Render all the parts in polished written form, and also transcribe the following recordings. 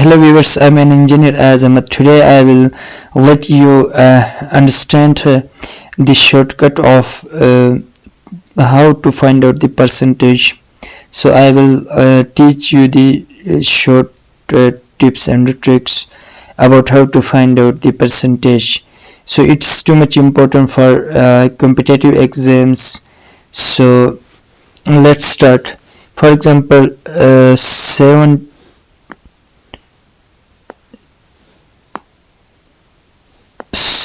Hello viewers, I'm an engineer Azam. Today I will let you understand the shortcut of how to find out the percentage. So I will teach you the short tips and tricks about how to find out the percentage. So it's too much important for competitive exams. So let's start. For example, 70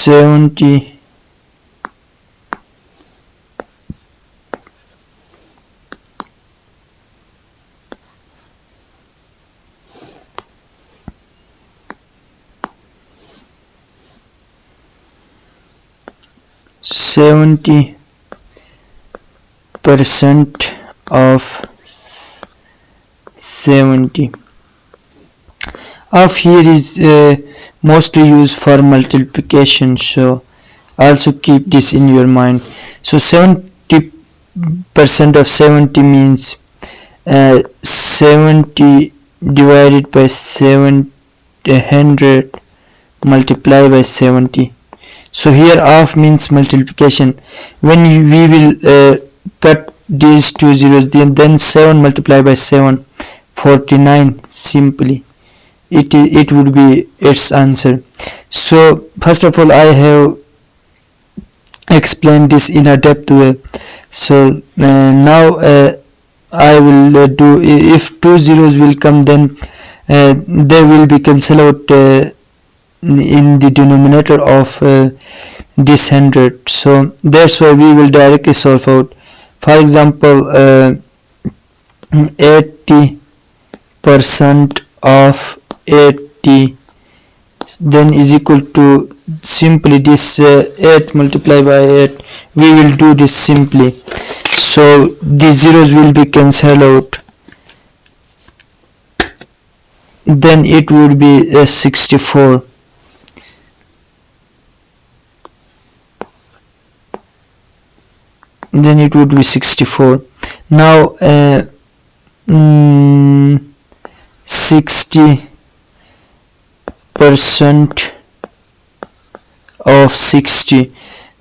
70% of 70 of here is mostly used for multiplication, so also keep this in your mind. So 70% of 70 means 70 divided by 700 multiplied by 70. So here half means multiplication. When we will cut these two zeros, then 7 multiplied by 7, 49 simply. It would be its answer. So first of all, I have explained this in a depth way. So now I will do, if two zeros will come, then they will be cancelled out in the denominator of this 100. So that's why we will directly solve out. For example, 80% of 80 then is equal to simply this 8 multiplied by 8. We will do this simply. So these zeros will be cancelled out. Then it would be 64. Then it would be 64. Now 60% of 60,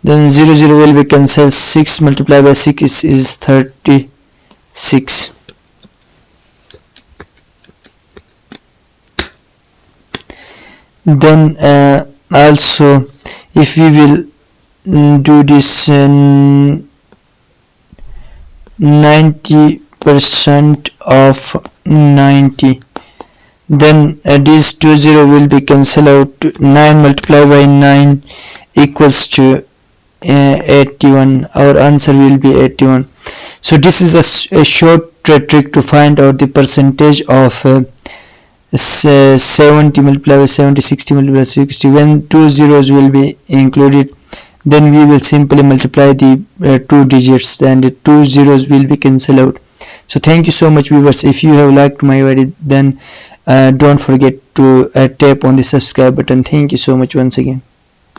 then 0 will be cancelled. 6 multiplied by 6 is 36. Then also if we will do this 90% of 90, then these two zero will be cancelled out. 9 multiplied by 9 equals to 81. Our answer will be 81. So this is a short trick to find out the percentage of 70 multiplied by 70, 60 multiplied by 60. When two zeros will be included, then we will simply multiply the two digits and the two zeros will be cancelled out. So thank you so much viewers. If you have liked my video, then don't forget to tap on the subscribe button. Thank you so much once again.